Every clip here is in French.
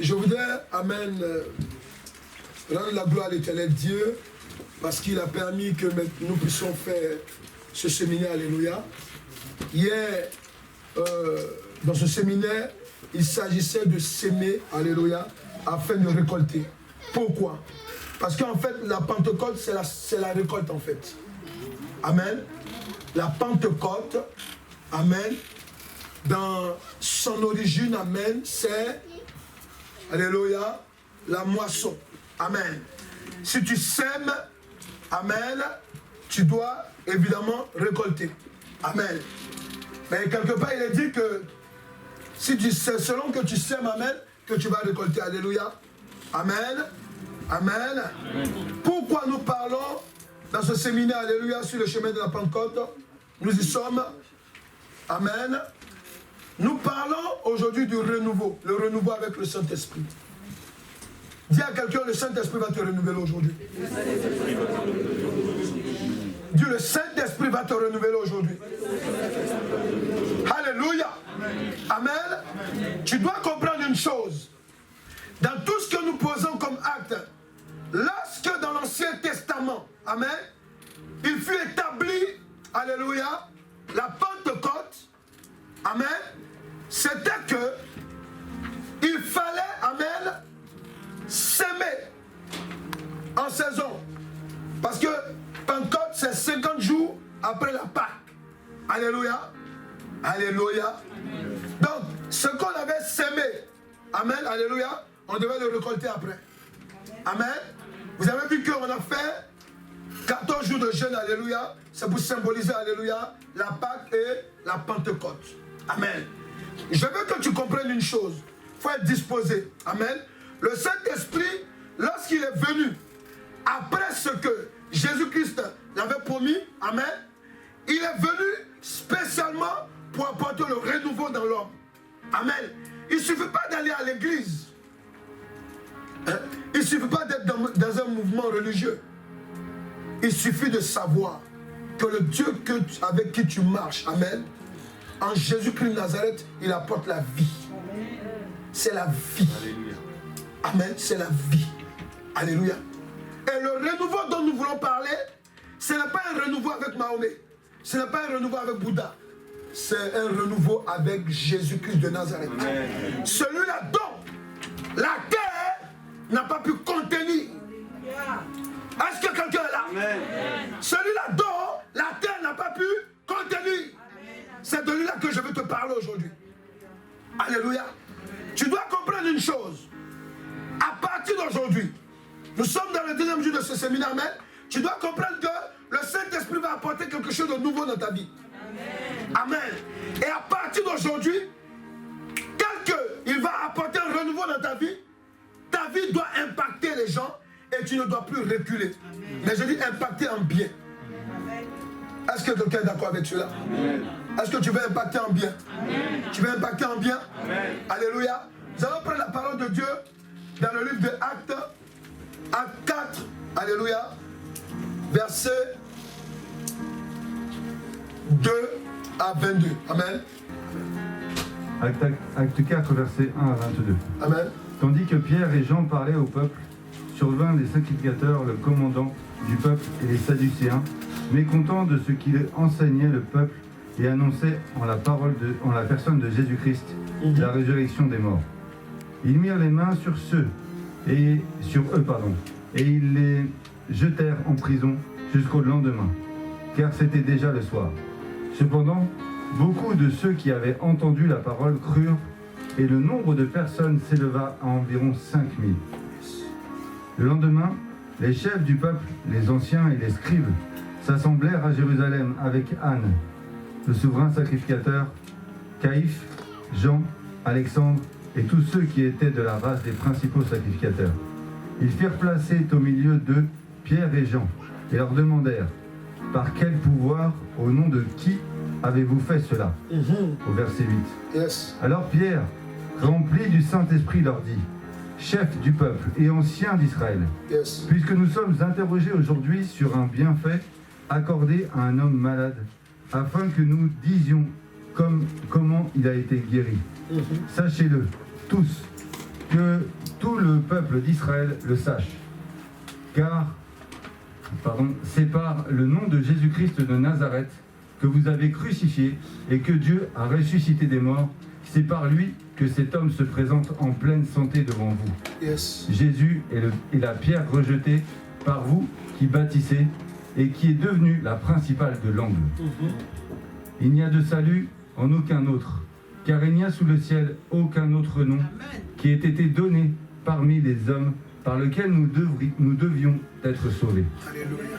Je voudrais, amen, rendre la gloire à l'Éternel Dieu, parce qu'il a permis que nous puissions faire ce séminaire, alléluia. Hier, dans ce séminaire, il s'agissait de s'aimer, alléluia, afin de récolter. Pourquoi? Parce qu'en fait, la Pentecôte, c'est la récolte, en fait. Amen. La Pentecôte, amen, dans son origine, amen, c'est, alléluia, la moisson. Amen. Si tu sèmes, amen, tu dois évidemment récolter. Amen. Mais quelque part, il est dit que si c'est selon que tu sèmes, amen, que tu vas récolter. Alléluia. Amen. Amen. Amen. Pourquoi nous parlons dans ce séminaire, alléluia, sur le chemin de la Pentecôte? Nous y sommes. Amen. Nous parlons aujourd'hui du renouveau. Le renouveau avec le Saint-Esprit. Dis à quelqu'un, le Saint-Esprit va te renouveler aujourd'hui. Dis, le Saint-Esprit va te renouveler aujourd'hui. Alléluia. Amen. Amen. Tu dois comprendre une chose. Dans tout ce que nous posons comme acte, lorsque dans l'Ancien Testament, amen, il fut établi, alléluia, la Pentecôte, amen, c'était que il fallait, amen, s'aimer en saison. Parce que Pentecôte, c'est 50 jours après la Pâque. Alléluia. Alléluia. Amen. Donc, ce qu'on avait sémé, amen, alléluia, on devait le récolter après. Amen. Vous avez vu qu'on a fait 14 jours de jeûne, alléluia. C'est pour symboliser, alléluia, la Pâque et la Pentecôte. Amen. Je veux que tu comprennes une chose. Il faut être disposé. Amen. Le Saint-Esprit, lorsqu'il est venu, après ce que Jésus-Christ l'avait promis, amen, il est venu spécialement pour apporter le renouveau dans l'homme. Amen. Il ne suffit pas d'aller à l'église. Il ne suffit pas d'être dans un mouvement religieux. Il suffit de savoir que le Dieu avec qui tu marches, amen, en Jésus-Christ de Nazareth, il apporte la vie. C'est la vie. Alléluia. Amen, c'est la vie. Alléluia. Et le renouveau dont nous voulons parler, ce n'est pas un renouveau avec Mahomet. Ce n'est pas un renouveau avec Bouddha. C'est un renouveau avec Jésus-Christ de Nazareth. Celui-là dont la terre n'a pas pu contenir. Est-ce que quelqu'un est là? Celui-là dont la terre n'a pas pu contenir. C'est de lui-là que je veux te parler aujourd'hui. Alléluia. Tu dois comprendre une chose. À partir d'aujourd'hui, nous sommes dans le deuxième jour de ce séminaire, mais tu dois comprendre que le Saint-Esprit va apporter quelque chose de nouveau dans ta vie. Amen. Et à partir d'aujourd'hui, tel qu'il va apporter un renouveau dans ta vie doit impacter les gens et tu ne dois plus reculer. Amen. Mais je dis impacter en bien. Est-ce que quelqu'un est d'accord avec cela? Est-ce que tu veux impacter en bien? Amen. Tu veux impacter en bien? Amen. Alléluia. Nous allons prendre la parole de Dieu dans le livre de Actes, Acte 4, alléluia, verset 2 à 22. Amen. Acte 4, verset 1 à 22. Amen. Tandis que Pierre et Jean parlaient au peuple, survinrent les sacrificateurs, le commandant du peuple et les Sadducéens, mécontents de ce qu'il enseignait le peuple et annonçait en la personne de Jésus-Christ la résurrection des morts. Ils mirent les mains sur eux, et ils les jetèrent en prison jusqu'au lendemain, car c'était déjà le soir. Cependant, beaucoup de ceux qui avaient entendu la parole crurent, et le nombre de personnes s'éleva à environ 5000. Le lendemain, les chefs du peuple, les anciens et les scribes, s'assemblèrent à Jérusalem avec Anne, le souverain sacrificateur, Caïphe, Jean, Alexandre et tous ceux qui étaient de la race des principaux sacrificateurs. Ils firent placer au milieu d'eux Pierre et Jean et leur demandèrent « Par quel pouvoir, au nom de qui avez-vous fait cela ?» Au verset 8. Yes. Alors Pierre, rempli du Saint-Esprit, leur dit « Chef du peuple et ancien d'Israël, Yes. puisque nous sommes interrogés aujourd'hui sur un bienfait accordé à un homme malade, afin que nous disions comment il a été guéri. Sachez-le, tous, que tout le peuple d'Israël le sache. Car, c'est par le nom de Jésus-Christ de Nazareth que vous avez crucifié et que Dieu a ressuscité des morts. C'est par lui que cet homme se présente en pleine santé devant vous. Yes. Jésus est la pierre rejetée par vous qui bâtissez et qui est devenue la principale de l'angle. Il n'y a de salut en aucun autre, car il n'y a sous le ciel aucun autre nom qui ait été donné parmi les hommes par lequel nous devions être sauvés. Alléluia.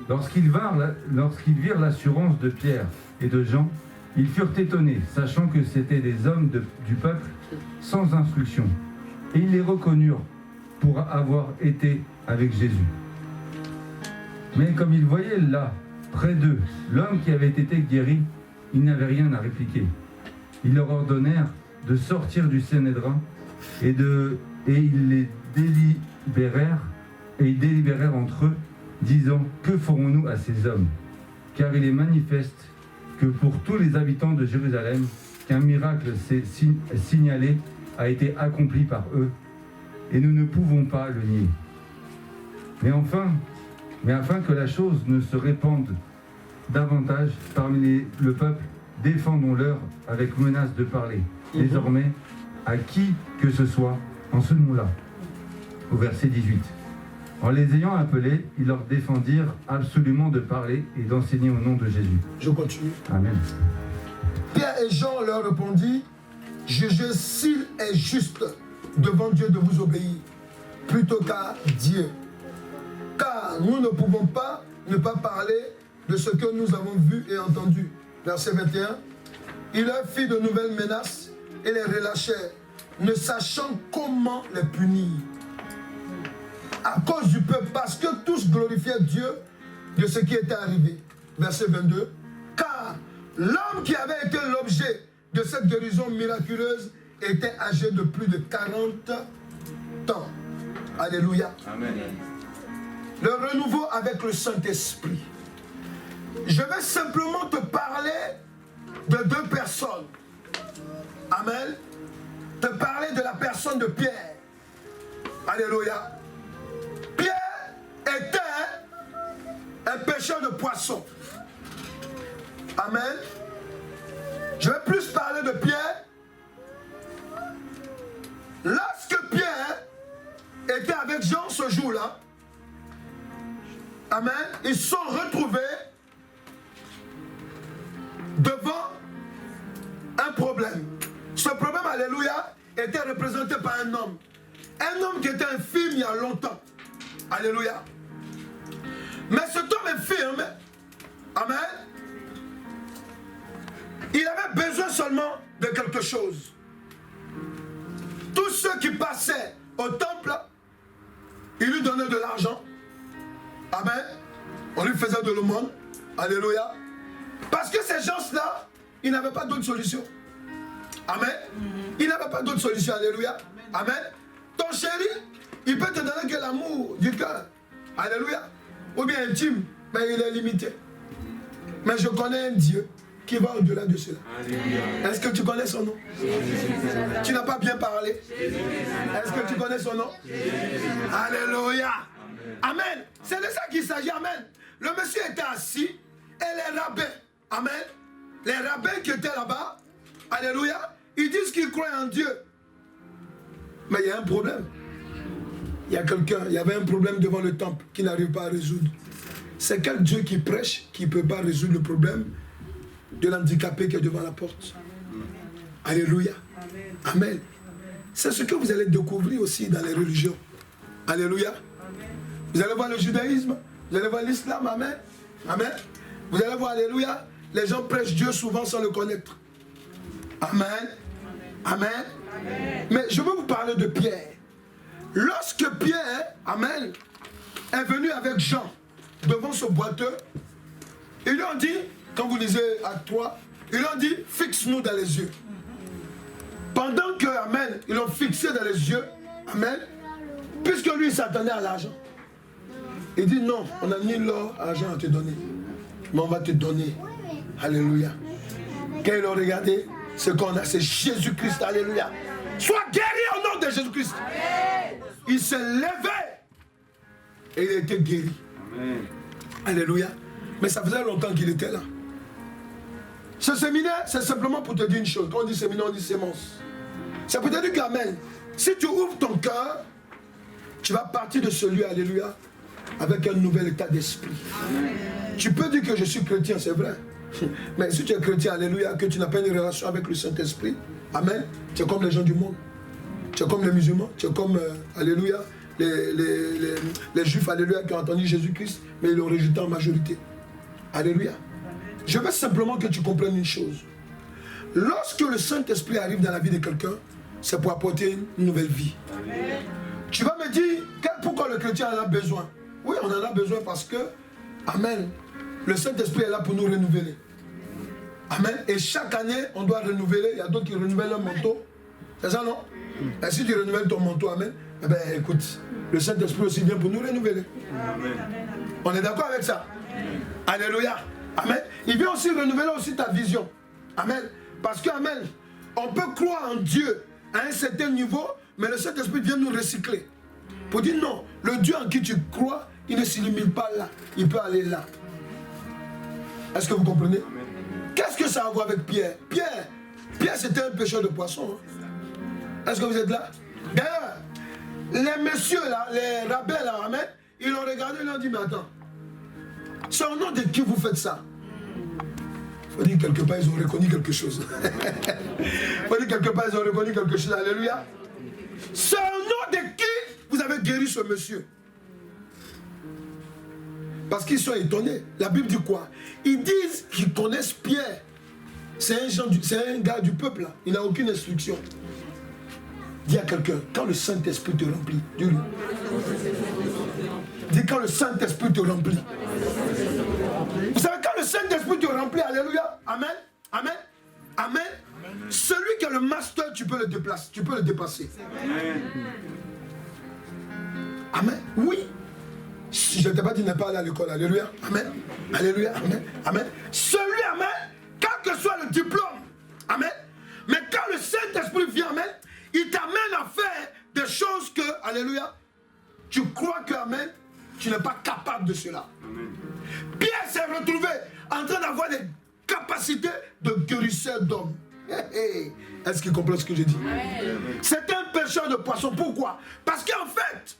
Lorsqu'ils virent l'assurance de Pierre et de Jean, ils furent étonnés, sachant que c'étaient des hommes du peuple sans instruction. Et ils les reconnurent pour avoir été avec Jésus. Mais comme ils voyaient là, près d'eux, l'homme qui avait été guéri, ils n'avaient rien à répliquer. Ils leur ordonnèrent de sortir du Sanhédrin et ils délibérèrent entre eux, disant: que ferons-nous à ces hommes? Car il est manifeste que pour tous les habitants de Jérusalem, qu'un miracle s'est signalé, a été accompli par eux, et nous ne pouvons pas le nier. Mais afin que la chose ne se répande davantage parmi le peuple, défendons-leur avec menace de parler, désormais, à qui que ce soit, en ce nom-là. Au verset 18. En les ayant appelés, ils leur défendirent absolument de parler et d'enseigner au nom de Jésus. Je continue. Amen. Pierre et Jean leur répondit: jugez s'il est juste devant Dieu de vous obéir, plutôt qu'à Dieu. Car nous ne pouvons pas ne pas parler de ce que nous avons vu et entendu. Verset 21. Il leur fit de nouvelles menaces et les relâchèrent, ne sachant comment les punir. À cause du peuple, parce que tous glorifiaient Dieu de ce qui était arrivé. Verset 22. Car l'homme qui avait été l'objet de cette guérison miraculeuse était âgé de plus de 40 ans. Alléluia. Amen. Le renouveau avec le Saint-Esprit. Je vais simplement te parler de deux personnes. Amen. Te parler de la personne de Pierre. Alléluia. Pierre était un pêcheur de poissons. Amen. Je vais plus parler de Pierre. Lorsque Pierre était avec Jean ce jour-là, amen, ils se sont retrouvés devant un problème. Ce problème, alléluia, était représenté par un homme. Un homme qui était infirme il y a longtemps. Alléluia. Mais cet homme infirme, amen, il avait besoin seulement de quelque chose. Tous ceux qui passaient au temple, ils lui donnaient de l'argent. Amen. On lui faisait de l'aumône. Alléluia. Parce que ces gens-là, ils n'avaient pas d'autre solution. Amen. Ils n'avaient pas d'autre solution. Alléluia. Amen. Ton chéri, il peut te donner que l'amour du cœur. Alléluia. Ou bien intime, mais il est limité. Mais je connais un Dieu qui va au-delà de cela. Est-ce que tu connais son nom? Tu n'as pas bien parlé. Est-ce que tu connais son nom? Alléluia. Amen. C'est de ça qu'il s'agit. Amen. Le monsieur était assis et les rabbins, amen, les rabbins qui étaient là-bas, alléluia, ils disent qu'ils croient en Dieu. Mais il y a un problème. Il y avait un problème devant le temple qu'il n'arrive pas à résoudre. C'est quel Dieu qui prêche qui ne peut pas résoudre le problème de l'handicapé qui est devant la porte? Alléluia. Amen. C'est ce que vous allez découvrir aussi dans les religions. Alléluia. Vous allez voir le judaïsme, vous allez voir l'islam, amen. Amen. Vous allez voir, alléluia, les gens prêchent Dieu souvent sans le connaître. Amen. Amen. Amen. Mais je veux vous parler de Pierre. Lorsque Pierre, amen, est venu avec Jean devant ce boiteux, ils lui ont dit, quand vous lisez Acte 3, ils lui ont dit, fixe-nous dans les yeux. Pendant que, amen, ils l'ont fixé dans les yeux, amen, puisque lui s'attendait à l'argent. Il dit non, on n'a ni l'or, argent à te donner. Mais on va te donner. Alléluia. Quand ils l'ont regardé, ce qu'on a, c'est Jésus-Christ. Alléluia. Sois guéri au nom de Jésus-Christ. il s'est levé et il a été guéri. Amen. Alléluia. Mais ça faisait longtemps qu'il était là. Ce séminaire, c'est simplement pour te dire une chose. Quand on dit séminaire, on dit sémence. C'est pour te dire qu'amen. Si tu ouvres ton cœur, tu vas partir de ce lieu, alléluia, avec un nouvel état d'esprit. Tu peux dire que je suis chrétien, c'est vrai. Mais si tu es chrétien, alléluia, que tu n'as pas une relation avec le Saint-Esprit, amen, tu es comme les gens du monde. Tu es comme les musulmans, tu es comme, alléluia, les juifs, alléluia, qui ont entendu Jésus-Christ, mais ils l'ont rejeté en majorité. Alléluia. Je veux simplement que tu comprennes une chose. Lorsque le Saint-Esprit arrive dans la vie de quelqu'un, c'est pour apporter une nouvelle vie. Amen. Tu vas me dire, pourquoi le chrétien en a besoin? Oui, on en a besoin parce que, amen, le Saint-Esprit est là pour nous renouveler. Amen. Et chaque année, on doit renouveler. Il y a d'autres qui renouvellent leur manteau. C'est ça, non? Et si tu renouvelles ton manteau, amen, eh bien, écoute, le Saint-Esprit aussi vient pour nous renouveler. Amen. On est d'accord avec ça? Amen. Alléluia. Amen. Il vient aussi renouveler aussi ta vision. Amen. Parce que, amen, on peut croire en Dieu à un certain niveau, mais le Saint-Esprit vient nous recycler. Pour dire non, le Dieu en qui tu crois, il ne se limite pas là. Il peut aller là. Est-ce que vous comprenez? Qu'est-ce que ça a à voir avec Pierre? Pierre c'était un pêcheur de poissons. Hein? Est-ce que vous êtes là? D'ailleurs, les messieurs là, les rabbins là, amen, ils l'ont regardé et ils ont dit, mais attends, c'est au nom de qui vous faites ça? Il faut dire quelque part, ils ont reconnu quelque chose. Il faut dire quelque part, ils ont reconnu quelque chose. Alléluia. C'est au nom de qui vous avez guéri ce monsieur? Parce qu'ils sont étonnés. La Bible dit quoi? Ils disent qu'ils connaissent Pierre. C'est un gars du peuple là. Il n'a aucune instruction. Dis à quelqu'un, quand le Saint-Esprit te remplit, dis-lui. Dis quand le Saint-Esprit te remplit. Vous savez, quand le Saint-Esprit te remplit, alléluia, amen, amen, amen, celui qui est le master, tu peux le déplacer, tu peux le dépasser. Amen. Amen, oui. Si je ne t'ai pas dit, n'est pas allé à l'école, alléluia, amen, alléluia, amen, amen. Celui, amen, quel que soit le diplôme, amen, mais quand le Saint-Esprit vient, amen, il t'amène à faire des choses que, alléluia, tu crois que, amen, tu n'es pas capable de cela. Amen. Pierre s'est retrouvé en train d'avoir des capacités de guérisseur d'hommes. Est-ce qu'il comprend ce que je dis? C'est un pêcheur de poissons. Pourquoi? Parce qu'en fait,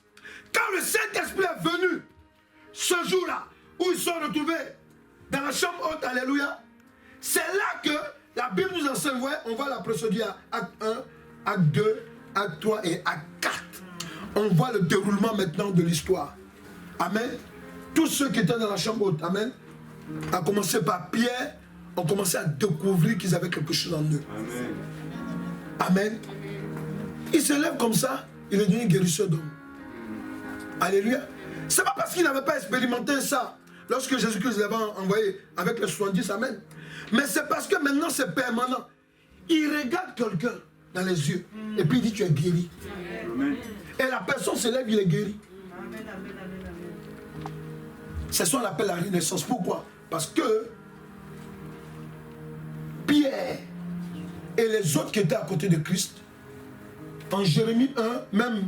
quand le Saint-Esprit est venu, ce jour-là, où ils sont retrouvés dans la chambre haute, alléluia, c'est là que la Bible nous enseigne, on voit la procédure acte 1, acte 2, acte 3 et acte 4. On voit le déroulement maintenant de l'histoire. Amen. Tous ceux qui étaient dans la chambre haute, amen, à commencer par Pierre, ont commencé à découvrir qu'ils avaient quelque chose en eux. Amen. Amen. Il se lève comme ça, il est devenu guérisseur d'hommes. Alléluia. C'est pas parce qu'il n'avait pas expérimenté ça lorsque Jésus-Christ l'avait envoyé avec les 70, amen. Mais c'est parce que maintenant c'est permanent. Il regarde quelqu'un dans les yeux et puis il dit tu es guéri. Amen. Et la personne se lève, il est guéri. C'est ça qu'on appelle la renaissance. Pourquoi? Parce que Pierre et les autres qui étaient à côté de Christ, en Jérémie 1, même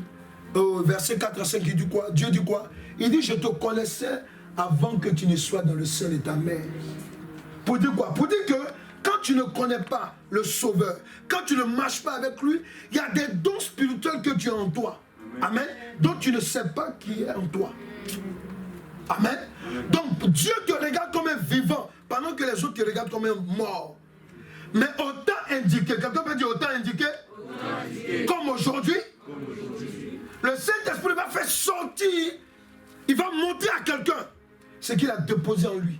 verset 4 à 5, il dit quoi? Dieu dit quoi? Il dit je te connaissais avant que tu ne sois dans le sein de ta mère. Pour dire quoi? Pour dire que quand tu ne connais pas le Sauveur, quand tu ne marches pas avec lui, il y a des dons spirituels que tu as en toi. Amen. Dont tu ne sais pas qui est en toi. Amen. Donc Dieu te regarde comme un vivant pendant que les autres te regardent comme un mort. Mais autant indiqué, quelqu'un peut dire autant indiqué, comme aujourd'hui, le Saint-Esprit va faire sortir, il va montrer à quelqu'un ce qu'il a déposé en lui.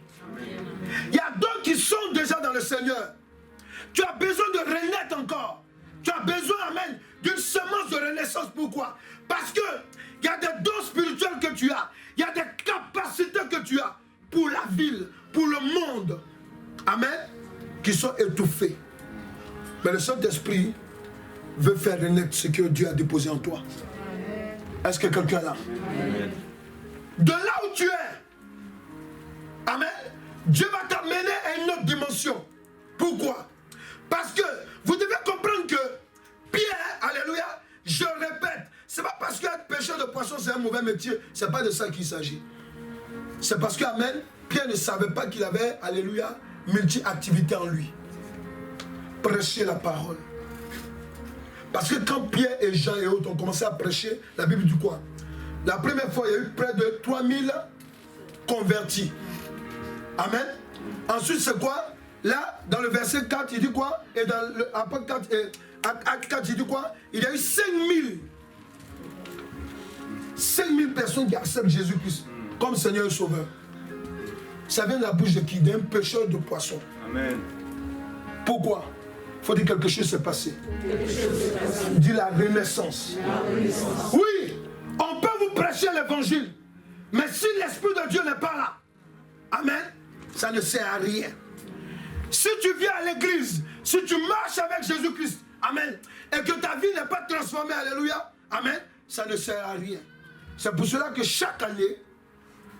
Il y a d'autres qui sont déjà dans le Seigneur. Tu as besoin de renaître encore. Tu as besoin, amen, d'une semence de renaissance. Pourquoi? Parce que il y a des dons spirituels que tu as. Il y a des capacités que tu as pour la ville, pour le monde. Amen. Qui sont étouffés. Mais le Saint-Esprit veut faire renaître ce que Dieu a déposé en toi. Est-ce que quelqu'un est là? Amen. De là où tu es, amen, Dieu va t'amener à une autre dimension. Pourquoi? Parce que vous devez comprendre que Pierre, alléluia, je répète, c'est pas parce qu'être pécheur poisson c'est un mauvais métier, c'est pas de ça qu'il s'agit. C'est parce que, amen, Pierre ne savait pas qu'il avait, alléluia, multi-activité en lui. Prêcher la parole. Parce que quand Pierre et Jean et autres ont commencé à prêcher, la Bible dit quoi? La première fois, il y a eu près de 3000 convertis. Amen. Ensuite, c'est quoi? Là, dans le verset 4, il dit quoi? Et dans le Acte 4, il dit quoi? Il y a eu 5000 personnes qui acceptent Jésus-Christ comme Seigneur et Sauveur. Ça vient de la bouche de qui? D'un pêcheur de poissons. Amen. Pourquoi? Il faut dire quelque chose s'est passé. Dis la renaissance. Oui, on peut vous prêcher l'évangile, mais si l'Esprit de Dieu n'est pas là, amen, ça ne sert à rien. Si tu viens à l'église, si tu marches avec Jésus-Christ, amen, et que ta vie n'est pas transformée, alléluia, amen, ça ne sert à rien. C'est pour cela que chaque année,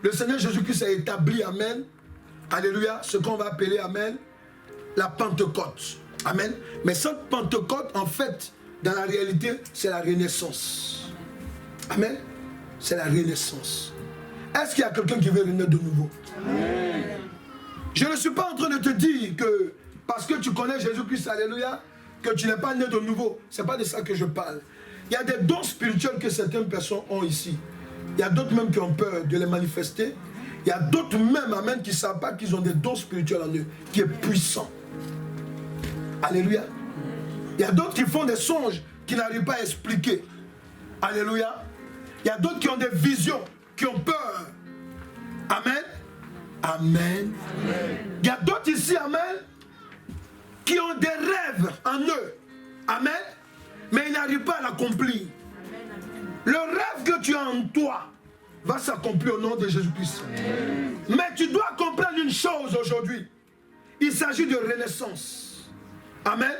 le Seigneur Jésus-Christ a établi, amen, alléluia, ce qu'on va appeler, amen, la Pentecôte. Amen. Mais cette Pentecôte, en fait, dans la réalité, c'est la renaissance. Amen. C'est la renaissance. Est-ce qu'il y a quelqu'un qui veut renaître de nouveau? Amen. Je ne suis pas en train de te dire que parce que tu connais Jésus-Christ, alléluia, que tu n'es pas né de nouveau. Ce n'est pas de ça que je parle. Il y a des dons spirituels que certaines personnes ont ici. Il y a d'autres même qui ont peur de les manifester. Il y a d'autres même, amen, qui ne savent pas qu'ils ont des dons spirituels en eux, qui est puissant. Alléluia. Il y a d'autres qui font des songes qui n'arrivent pas à expliquer. Alléluia. Il y a d'autres qui ont des visions, qui ont peur. Amen. Amen. Amen. Il y a d'autres ici, amen, qui ont des rêves en eux. Amen. Mais ils n'arrivent pas à l'accomplir. Le rêve que tu as en toi va s'accomplir au nom de Jésus-Christ. Mais tu dois comprendre une chose aujourd'hui. Il s'agit de renaissance. Amen.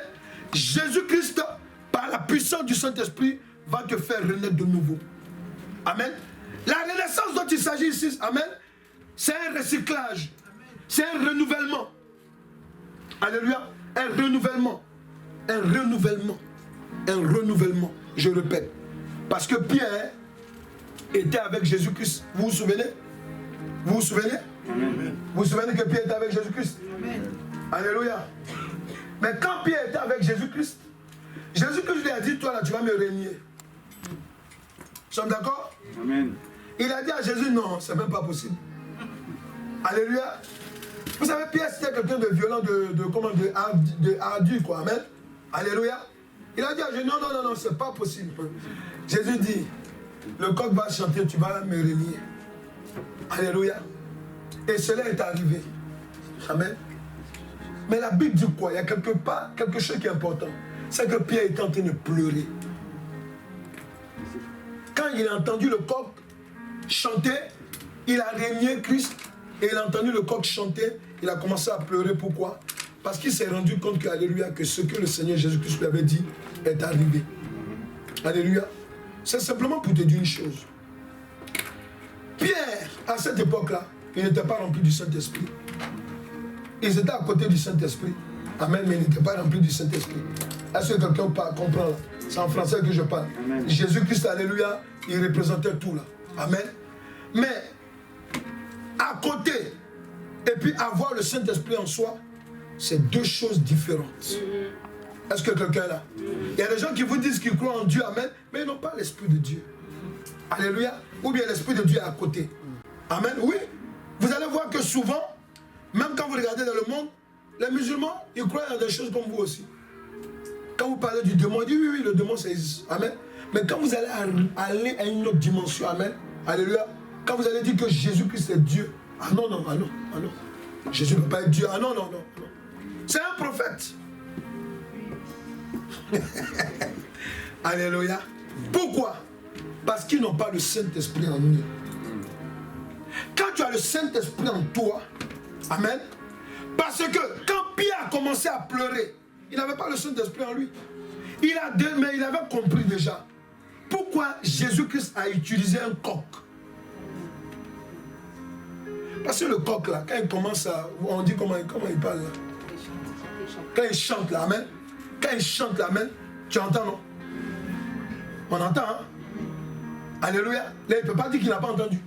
Jésus-Christ, par la puissance du Saint-Esprit, va te faire renaître de nouveau. Amen. La renaissance dont il s'agit ici, amen, c'est un recyclage. C'est un renouvellement. Alléluia. Un renouvellement. Un renouvellement. Un renouvellement. Je répète. Parce que Pierre était avec Jésus-Christ. Vous vous souvenez? Vous vous souvenez? Amen. Vous vous souvenez que Pierre était avec Jésus-Christ? Alléluia. Mais quand Pierre était avec Jésus-Christ, Jésus-Christ lui a dit, toi là, tu vas me régner. Nous sommes d'accord? Amen. Il a dit à Jésus, non, c'est même pas possible. Alléluia. Vous savez, Pierre, c'était quelqu'un de violent, de ardu, quoi. Amen. Alléluia. Il a dit à Jésus, non, non, non, non, c'est pas possible. Jésus dit, le coq va chanter, tu vas me régner. Alléluia. Et cela est arrivé. Amen. Mais la Bible dit quoi? Il y a quelque chose qui est important. C'est que Pierre était en train de pleurer. Quand il a entendu le coq chanter, il a régné Christ. Et il a entendu le coq chanter, il a commencé à pleurer. Pourquoi? Parce qu'il s'est rendu compte que, alléluia, que ce que le Seigneur Jésus-Christ lui avait dit est arrivé. Alléluia. C'est simplement pour te dire une chose. Pierre, à cette époque-là, il n'était pas rempli du Saint-Esprit. Ils étaient à côté du Saint-Esprit. Amen, mais ils n'étaient pas remplis du Saint-Esprit. Est-ce que quelqu'un comprend là? C'est en français que je parle. Jésus-Christ, alléluia, il représentait tout là. Amen. Mais, à côté, et puis avoir le Saint-Esprit en soi, c'est deux choses différentes. Est-ce que quelqu'un est là? Il y a des gens qui vous disent qu'ils croient en Dieu, amen, mais ils n'ont pas l'Esprit de Dieu. Alléluia. Ou bien l'Esprit de Dieu est à côté. Amen. Oui. Vous allez voir que souvent, même quand vous regardez dans le monde, les musulmans, ils croient à des choses comme vous aussi. Quand vous parlez du démon, ils disent oui, oui, le démon, ça existe. Amen. Mais quand vous allez aller à une autre dimension, amen, alléluia, quand vous allez dire que Jésus-Christ est Dieu, ah non, non, ah non, ah non. Jésus ne peut pas être Dieu, ah non, non, non, non. C'est un prophète. Alléluia. Pourquoi? Parce qu'ils n'ont pas le Saint-Esprit en eux. Quand tu as le Saint-Esprit en toi, amen, parce que quand Pierre a commencé à pleurer, il n'avait pas le Saint-Esprit en lui. Mais il avait compris déjà pourquoi Jésus-Christ a utilisé un coq. Parce que le coq là, quand il commence à... On dit comment il parle là. Quand il chante là, amen. Quand il chante là, amen, tu entends non? On entend, hein? Alléluia. Là, il ne peut pas dire qu'il n'a pas entendu.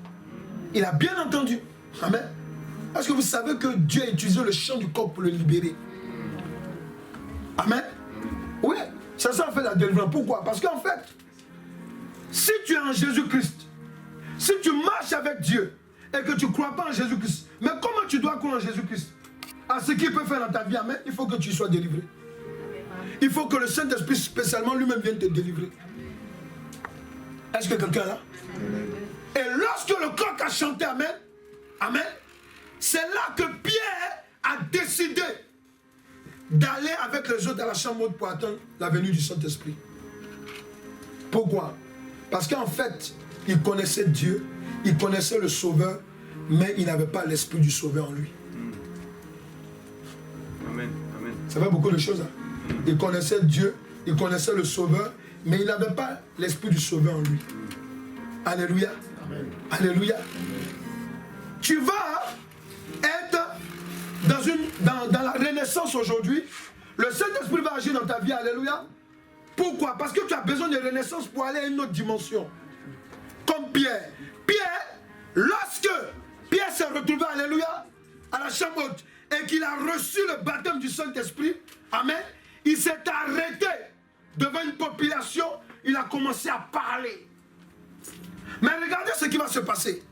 Il a bien entendu. Amen. Parce que vous savez que Dieu a utilisé le chant du corps pour le libérer. Amen. Oui, c'est ça en fait la délivrance. Pourquoi? Parce qu'en fait, si tu es en Jésus-Christ, si tu marches avec Dieu et que tu ne crois pas en Jésus-Christ, mais comment tu dois croire en Jésus-Christ? À ce qu'il peut faire dans ta vie, amen, il faut que tu sois délivré. Il faut que le Saint-Esprit spécialement lui-même vienne te délivrer. Est-ce que quelqu'un est là? Et lorsque le coq a chanté amen, amen, c'est là que Pierre a décidé d'aller avec les autres à la chambre haute pour attendre la venue du Saint-Esprit. Pourquoi? Parce qu'en fait, il connaissait Dieu, il connaissait le Sauveur, mais il n'avait pas l'Esprit du Sauveur en lui. Amen. Amen. Ça fait beaucoup de choses. Hein? Il connaissait Dieu, il connaissait le Sauveur, mais il n'avait pas l'Esprit du Sauveur en lui. Alléluia. Amen. Alléluia. Tu vas être dans la renaissance aujourd'hui. Le Saint-Esprit va agir dans ta vie. Alléluia. Pourquoi? Parce que tu as besoin de renaissance pour aller à une autre dimension. Comme Pierre. Pierre, lorsque Pierre s'est retrouvé, alléluia, à la chambre haute, et qu'il a reçu le baptême du Saint-Esprit, amen, il s'est arrêté devant une population, il a commencé à parler. Mais regardez ce qui va se passer.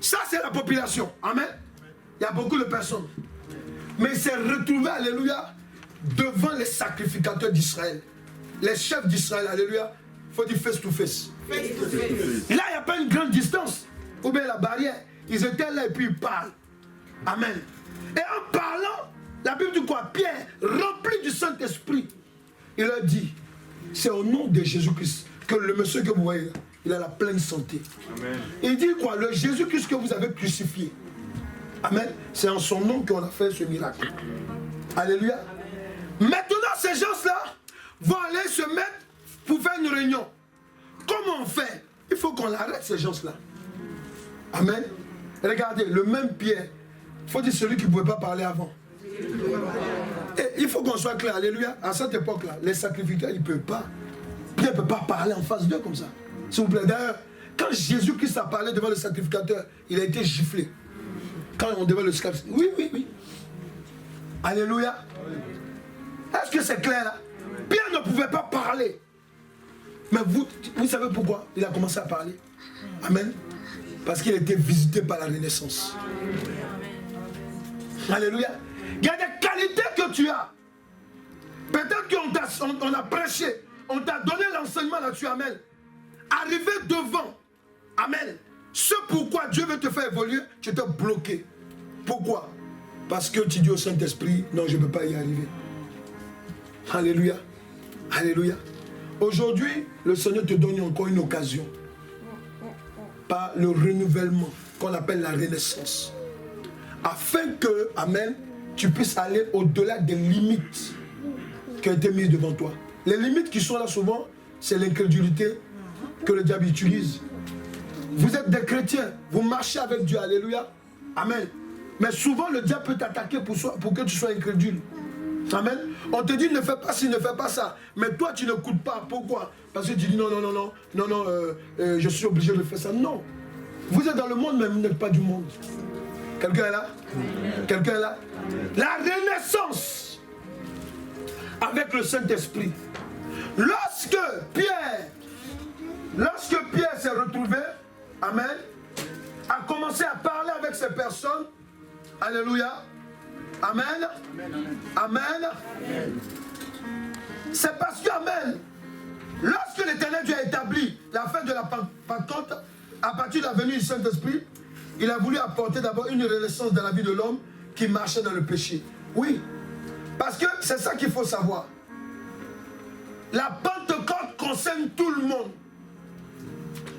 Ça, c'est la population. Amen. Il y a beaucoup de personnes. Mais il s'est retrouvé, alléluia, devant les sacrificateurs d'Israël. Les chefs d'Israël, alléluia. Il faut dire face to face. Là, il n'y a pas une grande distance. Ou bien la barrière. Ils étaient là et puis ils parlent. Amen. Et en parlant, la Bible dit quoi? Pierre, rempli du Saint-Esprit, il leur dit, c'est au nom de Jésus-Christ que le monsieur que vous voyez là, il a la pleine santé. Amen. Il dit quoi? Le Jésus-Christ que vous avez crucifié. Amen. C'est en son nom qu'on a fait ce miracle. Alléluia. Maintenant, ces gens-là vont aller se mettre pour faire une réunion. Comment on fait? Il faut qu'on arrête ces gens-là. Amen. Regardez, le même Pierre, il faut dire celui qui ne pouvait pas parler avant. Et il faut qu'on soit clair, alléluia. À cette époque-là, les sacrificateurs, ils ne peuvent pas. Pierre ne peut pas parler en face d'eux comme ça. S'il vous plaît. D'ailleurs, quand Jésus-Christ a parlé devant le sacrificateur, il a été giflé. Quand on devait le sacrifier. Oui, oui, oui. Alléluia. Est-ce que c'est clair là? Pierre ne pouvait pas parler. Mais vous savez pourquoi il a commencé à parler? Amen. Parce qu'il a été visité par la renaissance. Alléluia. Il y a des qualités que tu as. Peut-être qu'on a prêché, on t'a donné l'enseignement là-dessus, amen. Arrivé devant, amen. Ce pourquoi Dieu veut te faire évoluer, tu t'es bloqué. Pourquoi? Parce que tu dis au Saint-Esprit, non, je ne peux pas y arriver. Alléluia. Alléluia. Aujourd'hui, le Seigneur te donne encore une occasion. Par le renouvellement qu'on appelle la renaissance. Afin que, amen, tu puisses aller au-delà des limites qui ont été mises devant toi. Les limites qui sont là souvent, c'est l'incrédulité que le diable utilise. Vous êtes des chrétiens, vous marchez avec Dieu, alléluia, amen. Mais souvent le diable peut t'attaquer pour que tu sois incrédule. Amen. On te dit ne fais pas ci, ne fais pas ça. Mais toi tu n'écoutes pas. Pourquoi? Parce que tu dis non, je suis obligé de faire ça. Non. Vous êtes dans le monde, mais vous n'êtes pas du monde. Quelqu'un est là? Quelqu'un est là? La renaissance avec le Saint-Esprit. Lorsque Pierre s'est retrouvé, amen, a commencé à parler avec ces personnes, alléluia, amen, amen, c'est parce que, amen, lorsque l'Éternel Dieu a établi la fin de la Pentecôte, à partir de la venue du Saint-Esprit, il a voulu apporter d'abord une renaissance dans la vie de l'homme qui marchait dans le péché. Oui, parce que c'est ça qu'il faut savoir. La Pentecôte concerne tout le monde.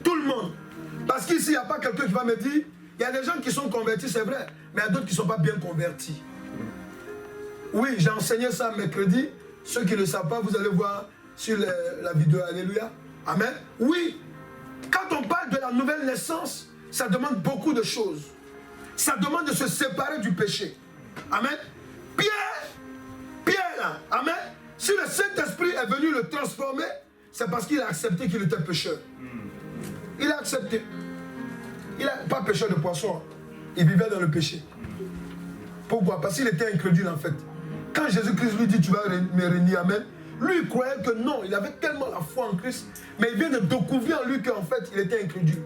Tout le monde. Parce qu'ici, il n'y a pas quelqu'un qui va me dire, il y a des gens qui sont convertis, c'est vrai, mais il y a d'autres qui ne sont pas bien convertis. Oui, j'ai enseigné ça mercredi. Ceux qui ne le savent pas, vous allez voir sur la vidéo. Alléluia. Amen. Oui, quand on parle de la nouvelle naissance, ça demande beaucoup de choses. Ça demande de se séparer du péché. Amen. Pierre là, amen. Si le Saint-Esprit est venu le transformer, c'est parce qu'il a accepté qu'il était pécheur. Il a accepté. Il n'a pas pêcheur de poisson. Il vivait dans le péché. Pourquoi? Parce qu'il était incrédule en fait. Quand Jésus-Christ lui dit tu vas me régner, amen, lui il croyait que non, il avait tellement la foi en Christ, mais il vient de découvrir en lui qu'en fait il était incrédule.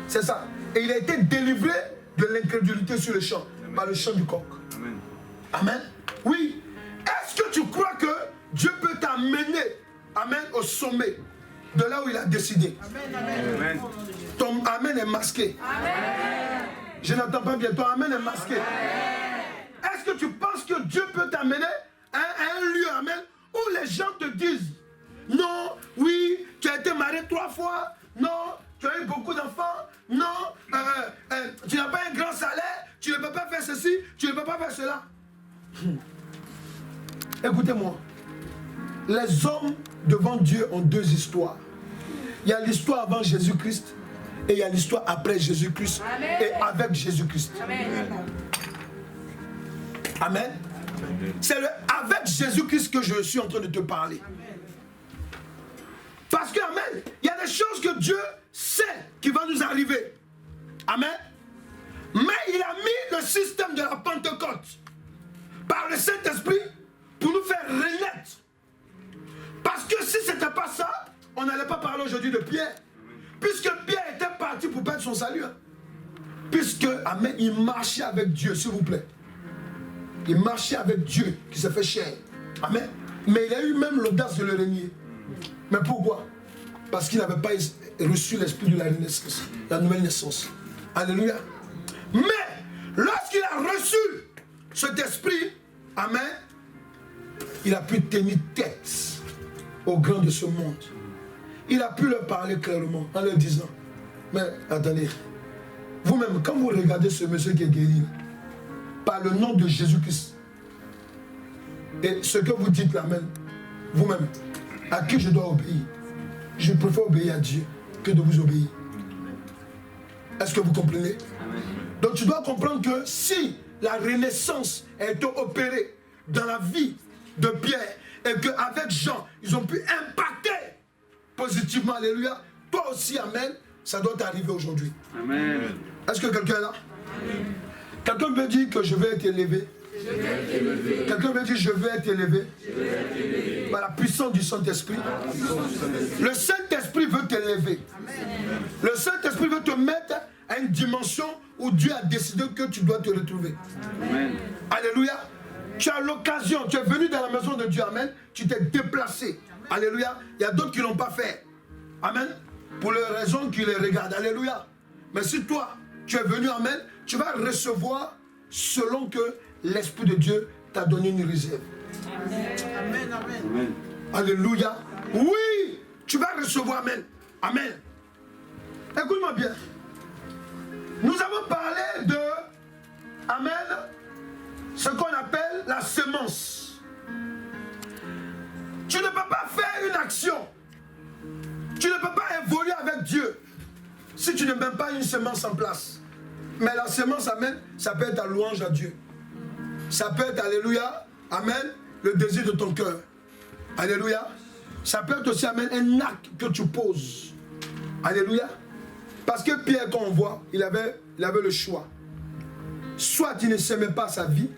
C'est ça. Et il a été délivré de l'incrédulité sur le champ, par le chant du coq. Amen. Amen. Oui. Est-ce que tu crois que Dieu peut t'amener, amen, au sommet de là où il a décidé? Amen. Amen. Ton amen est masqué. Amen. Je n'entends pas bien. Ton amen est masqué. Est-ce que tu penses que Dieu peut t'amener à un lieu, amen, où les gens te disent non, oui, tu as été marié 3 fois, non, tu as eu beaucoup d'enfants, non, tu n'as pas un grand salaire, tu ne peux pas faire ceci, tu ne peux pas faire cela. Écoutez-moi, les hommes devant Dieu ont 2 histoires. Il y a l'histoire avant Jésus-Christ et il y a l'histoire après Jésus-Christ et avec Jésus-Christ. Amen. Amen. C'est avec Jésus-Christ que je suis en train de te parler. Parce que, amen, il y a des choses que Dieu sait qui vont nous arriver. Amen. Mais il a mis le système de la Pentecôte par le Saint-Esprit pour nous faire renaître. Parce que si ce n'était pas ça, on n'allait pas parler aujourd'hui de Pierre. Puisque Pierre était parti pour perdre son salut. Puisque, amen, il marchait avec Dieu, s'il vous plaît. Il marchait avec Dieu qui s'est fait chair. Amen. Mais il a eu même l'audace de le renier. Mais pourquoi? Parce qu'il n'avait pas reçu l'esprit de la renaissance, la nouvelle naissance. Alléluia. Mais lorsqu'il a reçu cet esprit, amen, il a pu tenir tête aux grands de ce monde. Il a pu leur parler clairement en leur disant, mais attendez, vous-même, quand vous regardez ce monsieur qui est guéri, par le nom de Jésus-Christ, et ce que vous dites là même, vous-même, à qui je dois obéir? Je préfère obéir à Dieu que de vous obéir. Est-ce que vous comprenez? Donc tu dois comprendre que si la renaissance a été opérée dans la vie de Pierre et qu'avec Jean, ils ont pu impacter positivement, alléluia, toi aussi, amen, ça doit t'arriver aujourd'hui. Amen. Est-ce que quelqu'un est là? Amen. Quelqu'un veut dire que je vais être élevé. Quelqu'un veut dire je vais être élevé. Par la puissance du Saint-Esprit. Le Saint-Esprit veut t'élever. Le Saint-Esprit veut te mettre à une dimension où Dieu a décidé que tu dois te retrouver. Amen. Alléluia. Tu as l'occasion, tu es venu dans la maison de Dieu, amen. Tu t'es déplacé. Alléluia. Il y a d'autres qui ne l'ont pas fait. Amen. Pour les raisons qui les regardent. Alléluia. Mais si toi, tu es venu, amen, tu vas recevoir selon que l'Esprit de Dieu t'a donné une réserve. Amen. Amen. Amen. Alléluia. Oui, tu vas recevoir, amen. Amen. Écoute-moi bien. Nous avons parlé de, amen, ce qu'on appelle la semence. Tu ne peux pas faire une action. Tu ne peux pas évoluer avec Dieu si tu ne mets pas une semence en place. Mais la semence, amen, ça peut être ta louange à Dieu. Ça peut être, alléluia, amen, le désir de ton cœur. Alléluia. Ça peut être aussi, amen, un acte que tu poses. Alléluia. Parce que Pierre, quand on voit, il avait le choix. Soit il ne s'aimait pas sa vie,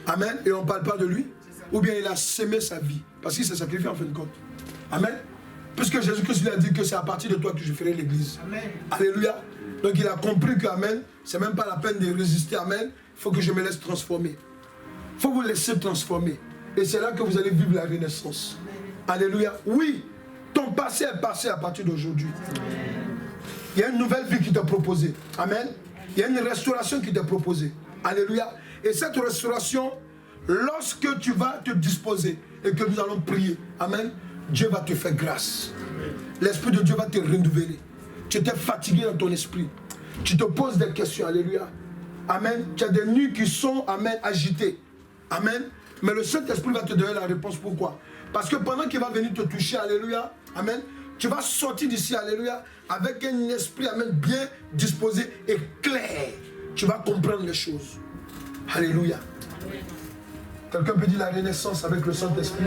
amen, et on ne parle pas de lui, ou bien il a sémé sa vie, parce qu'il s'est sacrifié en fin de compte. Amen. Puisque Jésus-Christ lui a dit que c'est à partir de toi que je ferai l'église. Alléluia. Donc il a compris que, amen, c'est même pas la peine de résister, amen, il faut que je me laisse transformer. Il faut vous laisser transformer. Et c'est là que vous allez vivre la renaissance. Alléluia. Oui, ton passé est passé à partir d'aujourd'hui. Il y a une nouvelle vie qui t'est proposée. Amen. Il y a une restauration qui t'est proposée. Alléluia. Et cette restauration, lorsque tu vas te disposer et que nous allons prier, amen, Dieu va te faire grâce. L'Esprit de Dieu va te renouveler. Tu t'es fatigué dans ton esprit. Tu te poses des questions. Alléluia. Amen. Tu as des nuits qui sont, amen, agitées. Amen. Mais le Saint-Esprit va te donner la réponse. Pourquoi? Parce que pendant qu'il va venir te toucher, alléluia, amen, tu vas sortir d'ici, alléluia, avec un esprit, amen, bien disposé et clair. Tu vas comprendre les choses. Alléluia. Quelqu'un peut dire la renaissance avec le Saint-Esprit.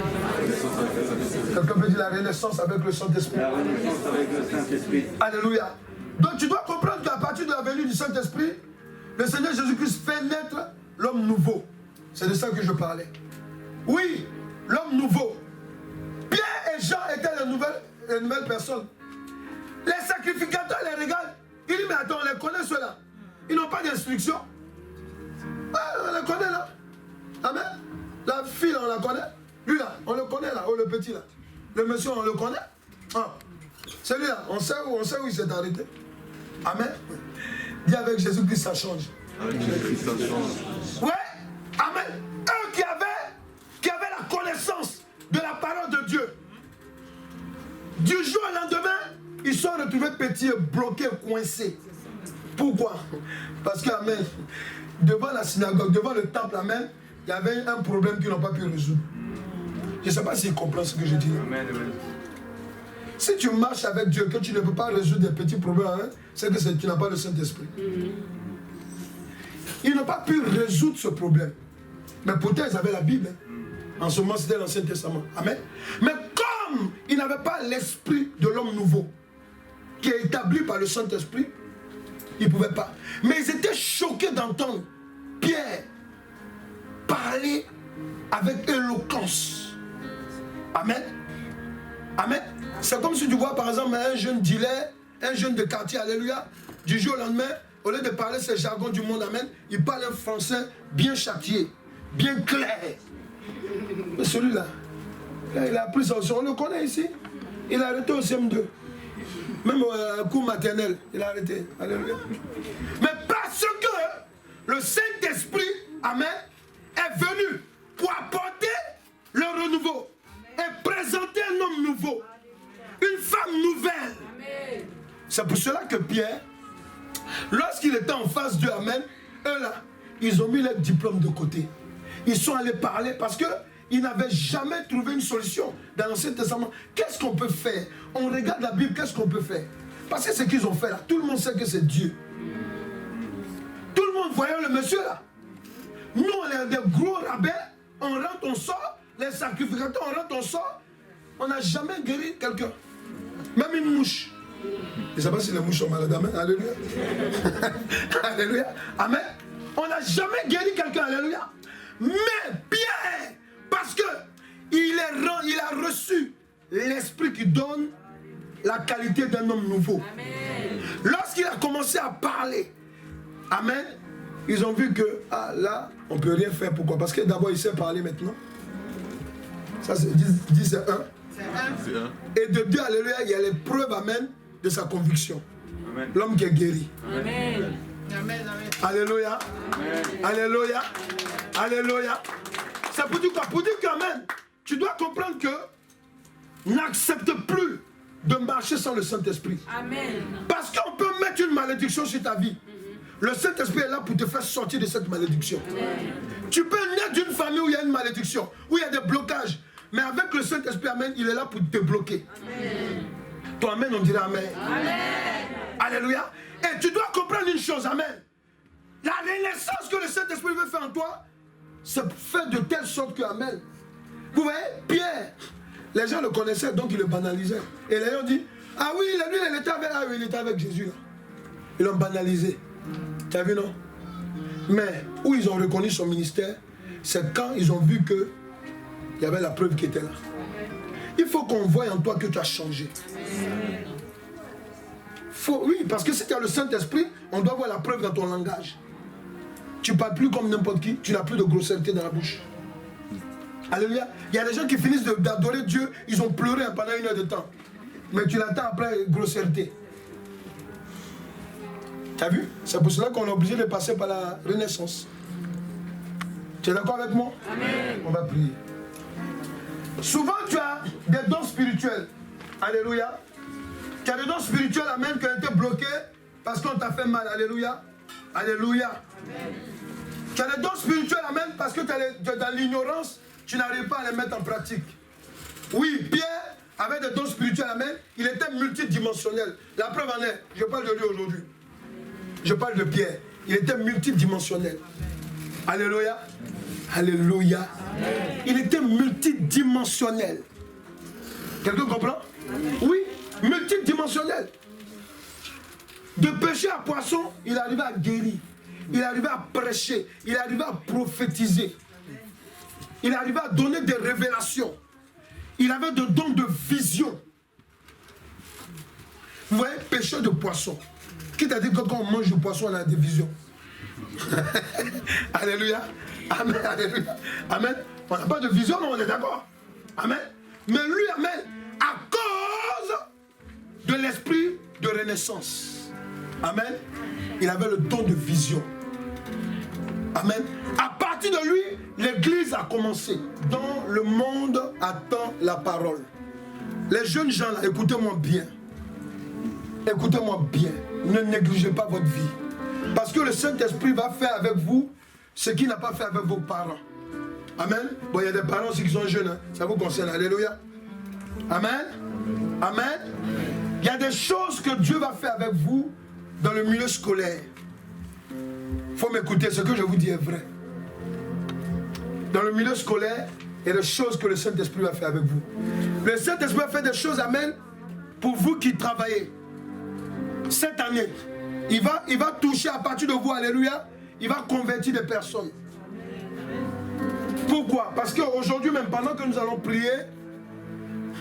Quelqu'un peut dire la renaissance avec le Saint-Esprit. La renaissance avec le Saint-Esprit. Alléluia. Donc tu dois comprendre qu'à partir de la venue du Saint-Esprit, le Seigneur Jésus-Christ fait naître l'homme nouveau. C'est de ça que je parlais. Oui, l'homme nouveau. Pierre et Jean étaient les nouvelles personnes. Les sacrificateurs les regardent. Ils disent, mais attends, on les connaît ceux-là. Ils n'ont pas d'instruction. Ah, on les connaît là. Amen. La fille, on la connaît. Lui là, on le connaît là. Oh, le petit là. Le monsieur, on le connaît. Ah. Celui-là, on sait où il s'est arrêté. Amen. Dis avec Jésus-Christ, ça change. Avec Jésus-Christ, ça change. Ouais. Amen. Eux qui avaient la connaissance de la parole de Dieu. Du jour au lendemain, ils sont retrouvés petits, bloqués, coincés. Pourquoi? Parce que, amen, devant la synagogue, devant le temple, amen, il y avait un problème qu'ils n'ont pas pu résoudre. Je ne sais pas s'ils comprennent ce que je dis. Amen, amen. Si tu marches avec Dieu, que tu ne peux pas résoudre des petits problèmes, hein, c'est que tu n'as pas le Saint-Esprit. Ils n'ont pas pu résoudre ce problème. Mais pourtant, ils avaient la Bible. Hein. En ce moment, c'était l'Ancien Testament. Amen. Mais comme ils n'avaient pas l'esprit de l'homme nouveau, qui est établi par le Saint-Esprit, ils ne pouvaient pas. Mais ils étaient choqués d'entendre Pierre parler avec éloquence. Amen. Amen. C'est comme si tu vois par exemple un jeune dealer, un jeune de quartier, alléluia, du jour au lendemain, au lieu de parler ce jargon du monde, amen, il parle un français bien châtié, bien clair. Mais celui-là, il a appris ça aussi, on le connaît ici. Il a arrêté au CM2. Même au cours maternel, il a arrêté. Alléluia. Mais parce que le Saint-Esprit, amen, est venu pour apporter le renouveau et présenter un homme nouveau, une femme nouvelle. C'est pour cela que Pierre, lorsqu'il était en face d'eux, amen, eux là, ils ont mis leur diplôme de côté. Ils sont allés parler parce qu'ils n'avaient jamais trouvé une solution dans l'Ancien Testament. Qu'est-ce qu'on peut faire? On regarde la Bible, qu'est-ce qu'on peut faire? Parce que ce qu'ils ont fait là, tout le monde sait que c'est Dieu. Tout le monde voyait le monsieur là. Nous, on est des gros rabbins, on rentre, on sort, les sacrificateurs, on rentre, on sort. On n'a jamais guéri quelqu'un. Même une mouche. Je ne sais pas si les mouches sont malades. Amen. Alléluia. Alléluia. Amen. On n'a jamais guéri quelqu'un. Alléluia. Mais Pierre, parce que il a reçu l'esprit qui donne la qualité d'un homme nouveau. Lorsqu'il a commencé à parler, amen, ils ont vu que là, on ne peut rien faire. Pourquoi? Parce que d'abord, il sait parler maintenant. Ça, c'est 10, c'est 1. Et de 2, alléluia, il y a les preuves, amen, de sa conviction. L'homme qui est guéri. Amen. Amen. Alléluia. Amen. Alléluia. Alléluia. C'est pour dire quoi? Pour dire qu'amen, tu dois comprendre que n'accepte plus de marcher sans le Saint-Esprit. Amen. Parce qu'on peut mettre une malédiction sur ta vie. Le Saint-Esprit est là pour te faire sortir de cette malédiction. Amen. Tu peux naître d'une famille où il y a une malédiction, où il y a des blocages. Mais avec le Saint-Esprit, amen, il est là pour te bloquer. Amen. Toi, amen, on dirait amen. Amen. Alléluia. Et tu dois comprendre une chose, amen. La renaissance que le Saint-Esprit veut faire en toi, c'est fait de telle sorte que, amen. Vous voyez, Pierre, les gens le connaissaient, donc ils le banalisaient. Et les gens disent, ah oui, lui, il était avec Jésus. Là. Ils l'ont banalisé. Tu as vu, non? Mais où ils ont reconnu son ministère, c'est quand ils ont vu que il y avait la preuve qui était là. Il faut qu'on voie en toi que tu as changé. Oui, parce que si tu as le Saint-Esprit, on doit voir la preuve dans ton langage. Tu ne parles plus comme n'importe qui, tu n'as plus de grossièreté dans la bouche. Alléluia. Il y a des gens qui finissent d'adorer Dieu, ils ont pleuré pendant 1 heure de temps. Mais tu l'attends après grossièreté. Tu as vu? C'est pour cela qu'on est obligé de passer par la renaissance. Tu es d'accord avec moi? Amen. On va prier. Souvent tu as des dons spirituels. Alléluia. Tu as des dons spirituels, amen, qui ont été bloqués parce qu'on t'a fait mal. Alléluia. Alléluia. Amen. Tu as des dons spirituels, amen, parce que tu es dans l'ignorance, tu n'arrives pas à les mettre en pratique. Oui, Pierre avait des dons spirituels, amen, il était multidimensionnel. La preuve en est, je parle de lui aujourd'hui. Je parle de Pierre. Il était multidimensionnel. Alléluia. Alléluia. Il était multidimensionnel. Quelqu'un comprend? Oui, multidimensionnel. De péché à poisson, il arrivait à guérir. Il arrivait à prêcher. Il arrivait à prophétiser. Il arrivait à donner des révélations. Il avait de dons de vision. Vous voyez, péché de poisson. Qui t'a dit que quand on mange du poisson, on a des visions? Alléluia. Amen. Alléluia. Amen. On n'a pas de vision, non, on est d'accord. Amen. Mais lui, amen, à cause de l'esprit de renaissance. Amen. Il avait le don de vision. Amen. À partir de lui, l'église a commencé. Dans le monde attend la parole. Les jeunes gens là, écoutez-moi bien. Écoutez-moi bien. Ne négligez pas votre vie. Parce que le Saint-Esprit va faire avec vous ce qu'il n'a pas fait avec vos parents. Amen. Bon, il y a des parents aussi qui sont jeunes. Hein. Ça vous concerne. Alléluia. Amen. Amen. Il y a des choses que Dieu va faire avec vous dans le milieu scolaire. Il faut m'écouter. Ce que je vous dis est vrai. Dans le milieu scolaire, il y a des choses que le Saint-Esprit va faire avec vous. Le Saint-Esprit va faire des choses, amen, pour vous qui travaillez. Cette année, il va toucher à partir de vous, alléluia, il va convertir des personnes. Pourquoi? Parce qu'aujourd'hui même, pendant que nous allons prier,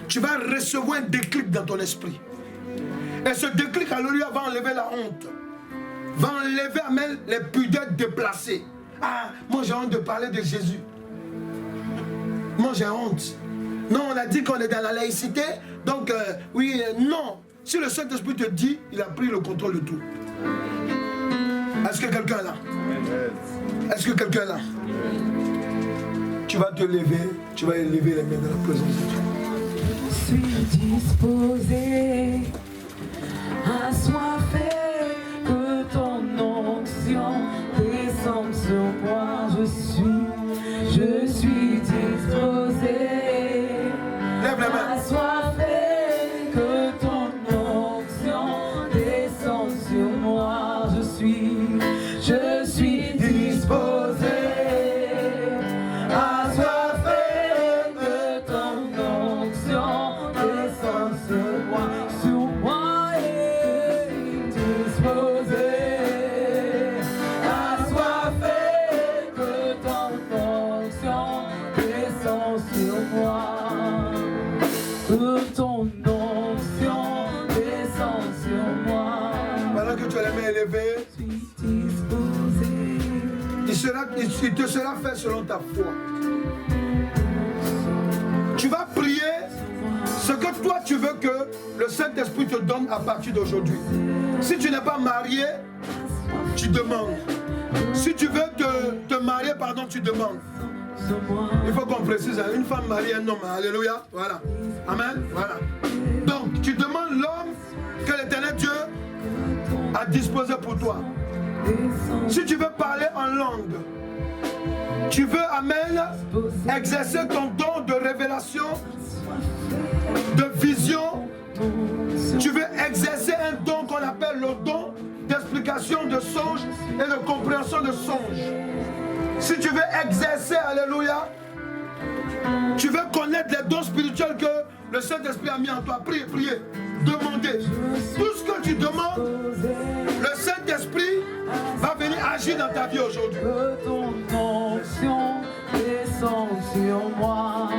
tu vas recevoir un déclic dans ton esprit. Et ce déclic, alléluia, va enlever la honte. Va enlever, amen, les pudeurs déplacées. Ah, moi j'ai honte de parler de Jésus. Moi j'ai honte. Non, on a dit qu'on est dans la laïcité, donc oui, non. Si le Saint-Esprit te dit, il a pris le contrôle de tout. Est-ce que quelqu'un est là? Est-ce que quelqu'un est là? Tu vas te lever, tu vas élever les mains dans la présence de Dieu. Je suis disposé, assoiffé, que ton onction descende sur moi. Je suis disposé, lève les mains. Assoiffé, que ton onction descende sur moi. Je suis disposé. Il te sera fait selon ta foi. Tu vas prier ce que toi tu veux que le Saint-Esprit te donne à partir d'aujourd'hui. Si tu n'es pas marié, tu demandes. Si tu veux te marier, pardon, tu demandes. Il faut qu'on précise, une femme mariée, un homme. Alléluia. Voilà. Amen. Voilà. Donc, tu demandes l'homme que l'Éternel Dieu a disposé pour toi. Si tu veux parler en langue, tu veux, amen, exercer ton don de révélation, de vision, tu veux exercer un don qu'on appelle le don d'explication de songes et de compréhension de songes. Si tu veux exercer, alléluia, tu veux connaître les dons spirituels que le Saint-Esprit a mis en toi, priez, priez, demandez. Tout ce que tu demandes, le Saint-Esprit va venir agir dans ta vie aujourd'hui. Que ton onction descende sur moi.